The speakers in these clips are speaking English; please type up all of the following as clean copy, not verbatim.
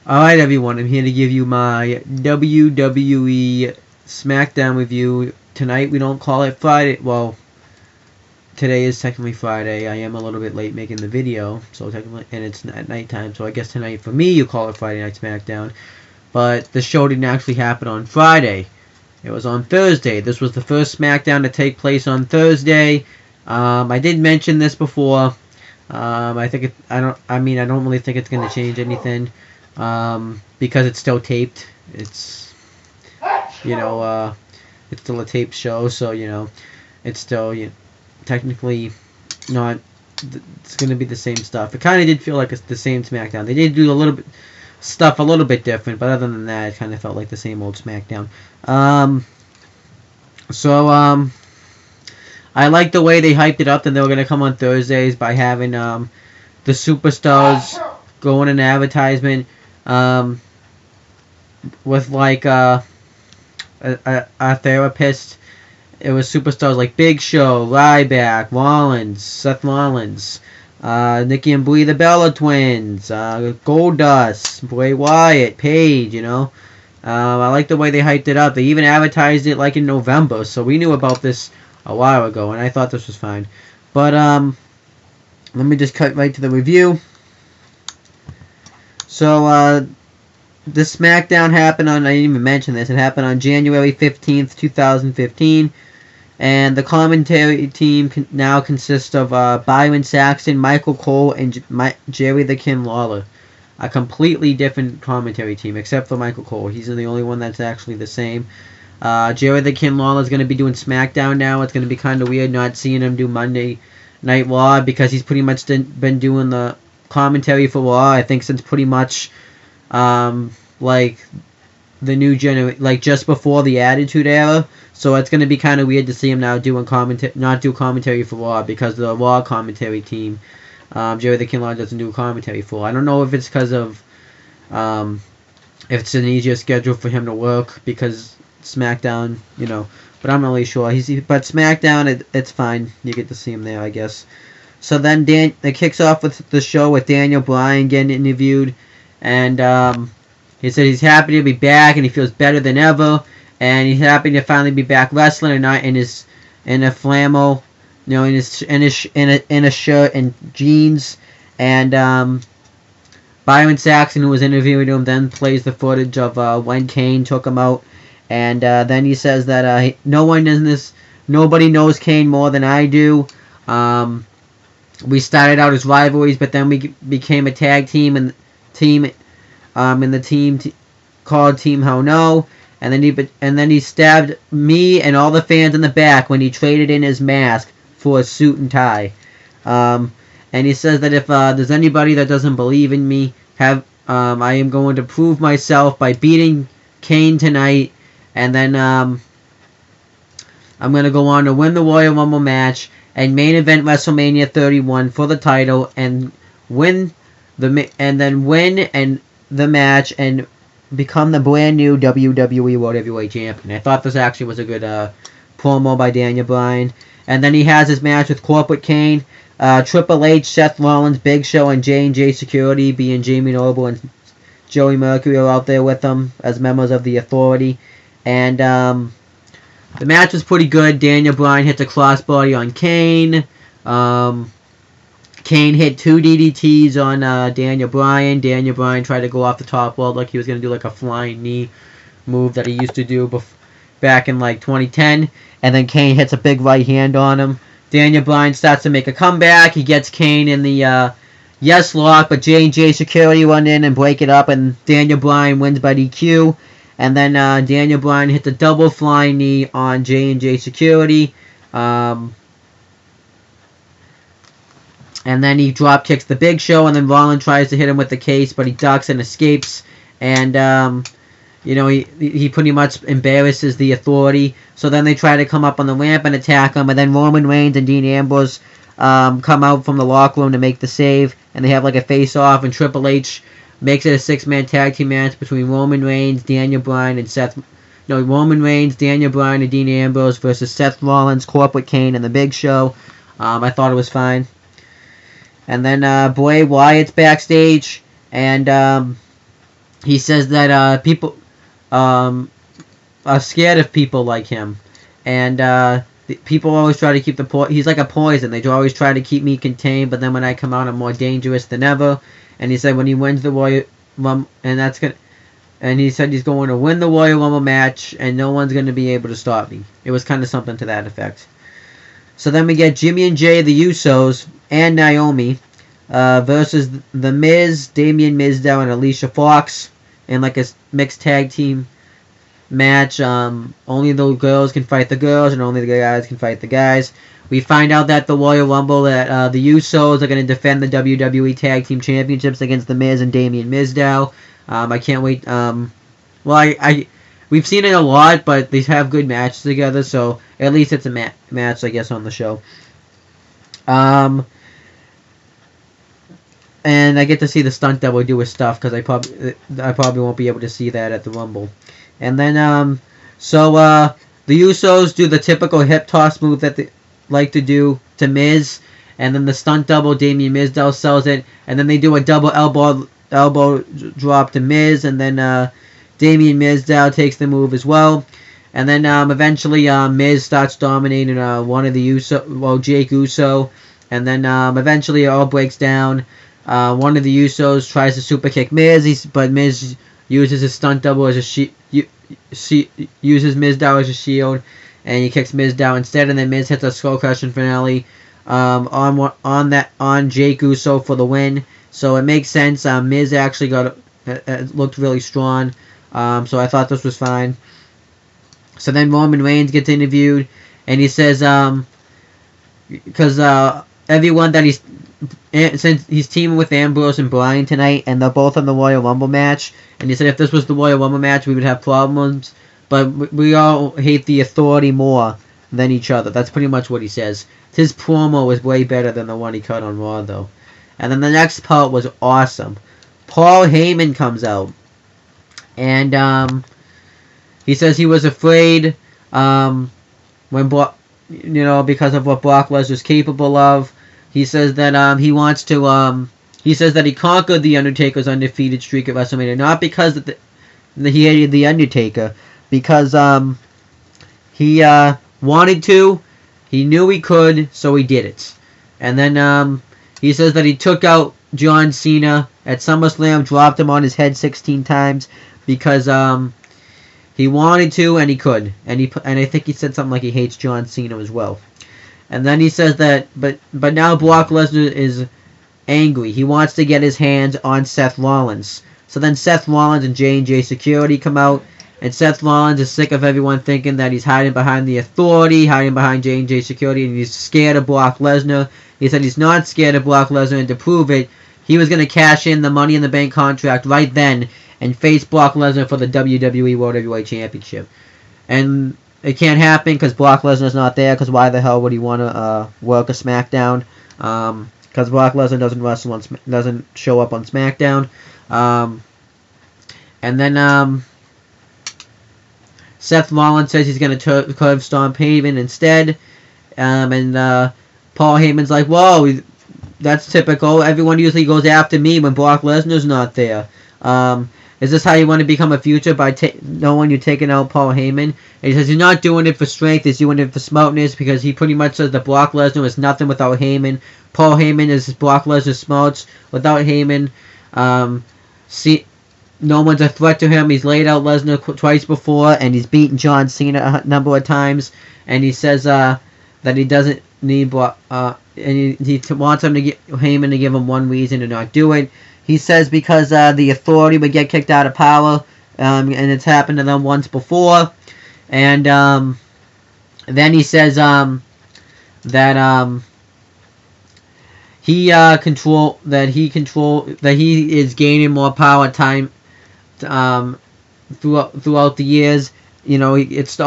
Alright everyone, I'm here to give you my WWE Smackdown review. Tonight we don't call it Friday, well, today is technically Friday. I am a little bit late making the video, so technically, and it's at nighttime, so I guess tonight for me you call it Friday Night Smackdown. But the show didn't actually happen on Friday. It was on Thursday. This was the first Smackdown to take place on Thursday. I did mention this before. I don't really think it's going to change anything. Because it's still taped. It's, it's still a taped show, so, it's still, technically not, it's going to be the same stuff. It kind of did feel like it's the same SmackDown. They did do a little bit, stuff a little bit different, but other than that, it kind of felt like the same old SmackDown. I like the way they hyped it up that they were going to come on Thursdays by having, the superstars go in an advertisement, with like a therapist. It was superstars like Big Show, Ryback, Rollins, Seth Rollins, Nikki and Brie the Bella Twins, Goldust, Bray Wyatt, Paige. I like the way they hyped it up. They even advertised it like in November, so we knew about this a while ago, and I thought this was fine. But let me just cut right to the review. So, the SmackDown happened on, I didn't even mention this, it happened on January 15th, 2015, and the commentary team now consists of Byron Saxton, Michael Cole, and Jerry the King Lawler. A completely different commentary team, except for Michael Cole. He's the only one that's actually the same. Jerry the King Lawler is going to be doing SmackDown now. It's going to be kind of weird not seeing him do Monday Night Raw, because he's pretty much been doing the commentary for Raw, I think, since pretty much like the new like just before the Attitude Era. So it's going to be kind of weird to see him now doing not do commentary for Raw, because the Raw commentary team, Jerry the King Lawler doesn't do commentary for. I don't know if it's because of if it's an easier schedule for him to work, because SmackDown, but I'm not really sure. But SmackDown, it's fine. You get to see him there, I guess. So then it kicks off with the show with Daniel Bryan getting interviewed, and he said he's happy to be back and he feels better than ever, and he's happy to finally be back wrestling and not in a flannel, in a shirt and jeans. And Byron Saxton, who was interviewing him, then plays the footage of when Kane took him out, and then he says that nobody knows Kane more than I do. We started out as rivalries, but then we became a tag team, and the team called Team Hell No, and then he stabbed me and all the fans in the back when he traded in his mask for a suit and tie. And he says that if there's anybody that doesn't believe in me, I am going to prove myself by beating Kane tonight, and then I'm going to go on to win the Royal Rumble match and main event WrestleMania 31 for the title, and win the match and become the brand new WWE World Heavyweight Champion. I thought this actually was a good promo by Daniel Bryan. And then he has his match with Corporate Kane, Triple H, Seth Rollins, Big Show, and J&J Security, being Jamie Noble and Joey Mercury, are out there with them as members of the Authority. And the match was pretty good. Daniel Bryan hits a crossbody on Kane. Kane hit 2 DDTs on Daniel Bryan. Daniel Bryan tried to go off the top rope like he was going to do like a flying knee move that he used to do back in like 2010. And then Kane hits a big right hand on him. Daniel Bryan starts to make a comeback. He gets Kane in the yes lock, but J&J Security run in and break it up, and Daniel Bryan wins by DQ. And then Daniel Bryan hits a double flying knee on J&J Security. And then he drop kicks the Big Show, and then Rollins tries to hit him with the case, but he ducks and escapes. And, he pretty much embarrasses the Authority. So then they try to come up on the ramp and attack him, and then Roman Reigns and Dean Ambrose come out from the locker room to make the save, and they have like a face-off, and Triple H makes it a 6-man tag team match between Roman Reigns, Daniel Bryan, and Roman Reigns, Daniel Bryan, and Dean Ambrose versus Seth Rollins, Corporate Kane, and the Big Show. I thought it was fine. And then Bray Wyatt's backstage, and he says that people are scared of people like him, and people always try to keep he's like a poison. They always try to keep me contained, but then when I come out, I'm more dangerous than ever. And he said when he wins the Royal Rumble, and he said he's going to win the Royal Rumble match, and no one's going to be able to stop me. It was kind of something to that effect. So then we get Jimmy and Jay, the Usos, and Naomi versus The Miz, Damien Mizdow, and Alicia Fox in like a mixed tag team match. Only the girls can fight the girls, and only the guys can fight the guys. We find out that the Royal Rumble that the Usos are going to defend the WWE Tag Team Championships against The Miz and Damien Mizdow. I can't wait. We've seen it a lot, but they have good matches together, so at least it's a match, I guess, on the show. And I get to see the stunt double do his stuff, because I probably won't be able to see that at the Rumble. And then, the Usos do the typical hip toss move that they like to do to Miz, and then the stunt double, Damien Mizdow sells it, and then they do a double elbow drop to Miz, and then Damien Mizdow takes the move as well. And then eventually Miz starts dominating one of the Jake Uso, and then eventually it all breaks down. One of the Usos tries to super kick Miz, but Miz uses his stunt double as a uses Mizdow as a shield, and he kicks Mizdow instead, and then Miz hits a skull crushing finale on Jake Uso for the win. So it makes sense. Miz actually looked really strong, so I thought this was fine. So then Roman Reigns gets interviewed, and he says because everyone that since he's teaming with Ambrose and Bryan tonight, and they're both in the Royal Rumble match, and he said if this was the Royal Rumble match, we would have problems, but we all hate the Authority more than each other. That's pretty much what he says. His promo was way better than the one he cut on Raw, though. And then the next part was awesome. Paul Heyman comes out, and he says he was afraid when because of what Brock Lesnar's capable of. He says that he wants to. He says that he conquered the Undertaker's undefeated streak at WrestleMania, not because he hated the Undertaker, because he wanted to. He knew he could, so he did it. And then he says that he took out John Cena at SummerSlam, dropped him on his head 16 times because he wanted to and he could. And I think he said something like he hates John Cena as well. And then he says that, but now Brock Lesnar is angry. He wants to get his hands on Seth Rollins. So then Seth Rollins and J&J Security come out, and Seth Rollins is sick of everyone thinking that he's hiding behind the Authority, hiding behind J&J Security, and he's scared of Brock Lesnar. He said he's not scared of Brock Lesnar, and to prove it, he was going to cash in the Money in the Bank contract right then and face Brock Lesnar for the WWE World Heavyweight Championship. And it can't happen because Brock Lesnar's not there, because why the hell would he want to work a SmackDown? Because Brock Lesnar doesn't show up on SmackDown. And then Seth Rollins says he's going to curve Stomp Heyman instead. And Paul Heyman's like, whoa, that's typical. Everyone usually goes after me when Brock Lesnar's not there. Is this how you want to become a future, by knowing you're taking out Paul Heyman? And he says he's not doing it for strength, he's doing it for smartness, because he pretty much says that Brock Lesnar is nothing without Heyman. Paul Heyman is Brock Lesnar's smarts. Without Heyman, no one's a threat to him. He's laid out Lesnar twice before, and he's beaten John Cena a number of times. And he says that he doesn't need and he wants him to get Heyman to give him one reason to not do it. He says because the Authority would get kicked out of power, and it's happened to them once before. And then he says that he is gaining more power time throughout the years. You know, it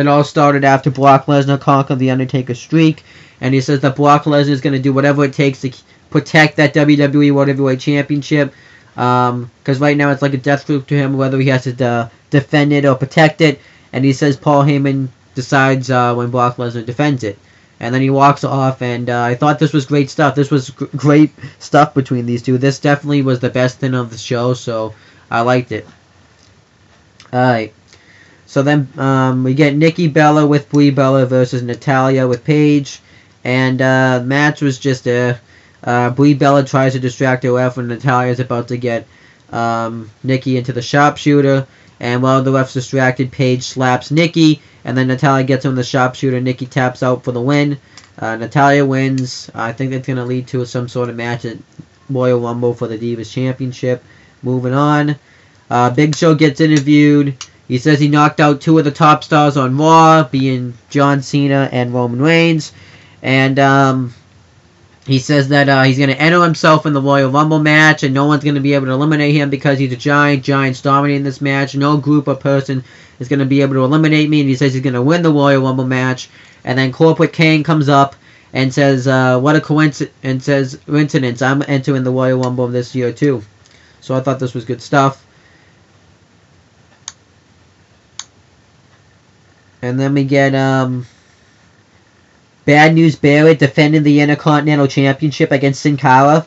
all started after Brock Lesnar conquered the Undertaker streak, and he says that Brock Lesnar is going to do whatever it takes to protect that WWE World Heavyweight Championship, because right now it's like a death group to him, whether he has to defend it or protect it. And he says Paul Heyman decides when Brock Lesnar defends it. And then he walks off, and I thought this was great stuff. This was great stuff between these two. This definitely was the best thing of the show, so I liked it. Alright. So then we get Nikki Bella with Brie Bella versus Natalya with Paige. And the match was just Brie Bella tries to distract her ref when Natalya is about to get Nikki into the sharpshooter. And while the ref's distracted, Paige slaps Nikki. And then Natalya gets on the sharpshooter. Nikki taps out for the win. Natalya wins. I think that's going to lead to some sort of match at Royal Rumble for the Divas Championship. Moving on. Big Show gets interviewed. He says he knocked out 2 of the top stars on Raw, being John Cena and Roman Reigns. And he says that he's going to enter himself in the Royal Rumble match, and no one's going to be able to eliminate him because he's a giant. Giant's dominating this match. No group or person is going to be able to eliminate me. And he says he's going to win the Royal Rumble match. And then Corporate Kane comes up and says, what a coincidence, and says, coincidence, I'm entering the Royal Rumble this year too. So I thought this was good stuff. And then we get Bad News Barrett defending the Intercontinental Championship against Sin Cara.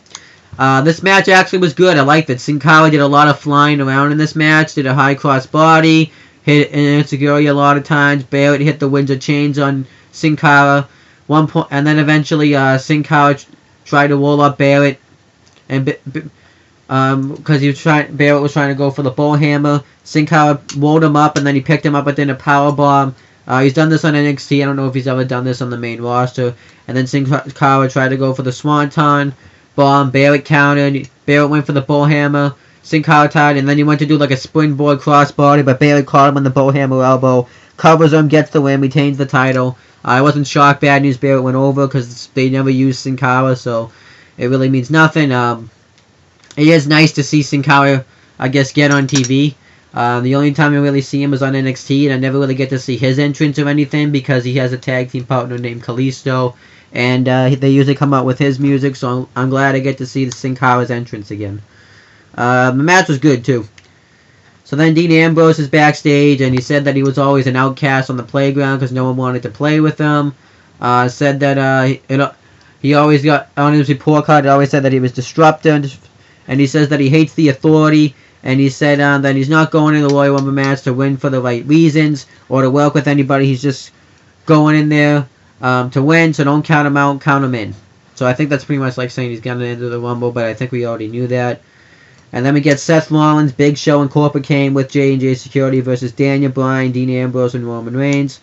This match actually was good. I liked it. Sin Cara did a lot of flying around in this match. Did a high cross body. Hit an insecurity a lot of times. Barrett hit the Windsor chains on Sin Cara. And then eventually Sin Cara tried to roll up Barrett. And because Barrett was trying to go for the bullhammer. Sin Cara rolled him up, and then he picked him up within a powerbomb. He's done this on NXT. I don't know if he's ever done this on the main roster. And then Sin Cara tried to go for the Swanton bomb. Barrett countered. Barrett went for the bullhammer. Sin Cara tied, and then he went to do like a springboard crossbody, but Barrett caught him on the bullhammer elbow. Covers him, gets the win, retains the title. I wasn't shocked Bad News Barrett went over because they never used Sin Cara, so it really means nothing. It is nice to see Sin Cara, I guess, get on TV. The only time I really see him is on NXT, and I never really get to see his entrance or anything because he has a tag team partner named Kalisto, and they usually come out with his music, so I'm glad I get to see the Sin Cara's entrance again. The match was good, too. So then Dean Ambrose is backstage, and he said that he was always an outcast on the playground because no one wanted to play with him. Said that he always got, on his report card, it always said that he was disruptive, and he says that he hates the authority. And he said that he's not going in the Royal Rumble match to win for the right reasons or to work with anybody. He's just going in there to win, so don't count him out, count him in. So I think that's pretty much like saying he's going into the Rumble, but I think we already knew that. And then we get Seth Rollins, Big Show, and Corporate Kane with J&J Security versus Daniel Bryan, Dean Ambrose, and Roman Reigns.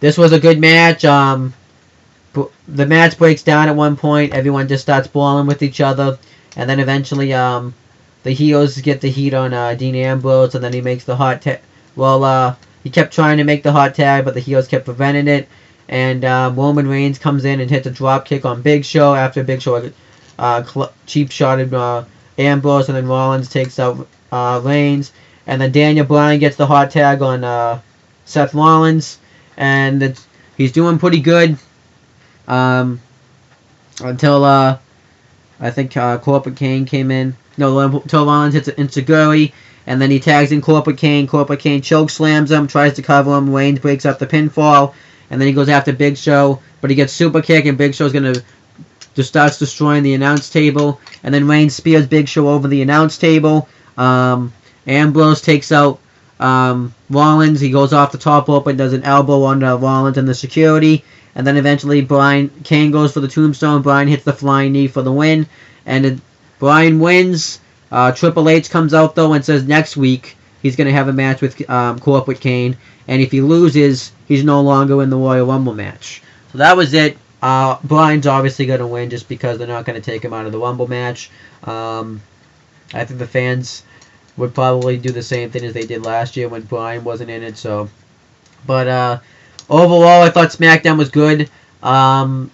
This was a good match. The match breaks down at one point. Everyone just starts brawling with each other. And then eventually, the heels get the heat on Dean Ambrose, and then he makes the hot tag. Well, he kept trying to make the hot tag, but the heels kept preventing it. And Roman Reigns comes in and hits a drop kick on Big Show after Big Show cheap shotted Ambrose, and then Rollins takes out Reigns. And then Daniel Bryan gets the hot tag on Seth Rollins, and he's doing pretty good until I think Corporate Kane came in. No, until Rollins hits an Insiguri, and then he tags in Corporate Kane. Corporate Kane choke slams him, tries to cover him. Reigns breaks up the pinfall, and then he goes after Big Show, but he gets super kick, and Big Show's gonna just starts destroying the announce table, and then Reigns spears Big Show over the announce table. Ambrose takes out Rollins. He goes off the top rope and does an elbow on Rollins and the security. And then eventually Kane goes for the tombstone. Bryan hits the flying knee for the win. And Bryan wins. Triple H comes out, though, and says next week he's going to have a match with Corporate Kane. And if he loses, he's no longer in the Royal Rumble match. So that was it. Bryan's obviously going to win just because they're not going to take him out of the Rumble match. I think the fans would probably do the same thing as they did last year when Bryan wasn't in it. So, but overall, I thought SmackDown was good. I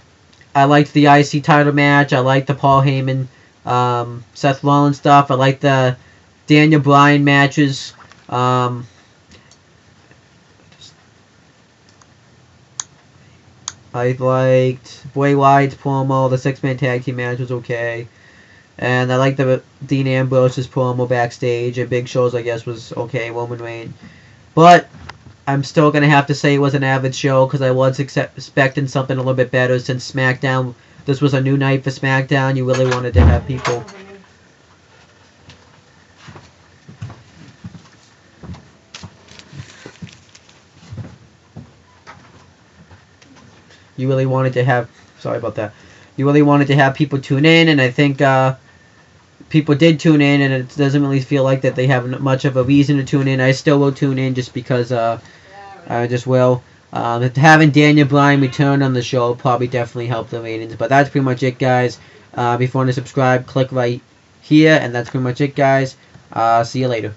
liked the IC title match. I liked the Paul Heyman, Seth Rollins stuff. I liked the Daniel Bryan matches. I liked Bray Wyatt's promo. The six-man tag team match was okay. And I liked the Dean Ambrose's promo backstage. And Big Show's, I guess, was okay. Roman Reigns. But I'm still going to have to say it was an average show because I was expecting something a little bit better since SmackDown. This was a new night for SmackDown. You really wanted to have people. you really wanted to have. Sorry about that. You really wanted to have people tune in, and I think people did tune in, and it doesn't really feel like that they have much of a reason to tune in. I still will tune in just because I just will. Having Daniel Bryan return on the show probably definitely helped the ratings. But that's pretty much it, guys. If you want to subscribe, click right here, and that's pretty much it, guys. See you later.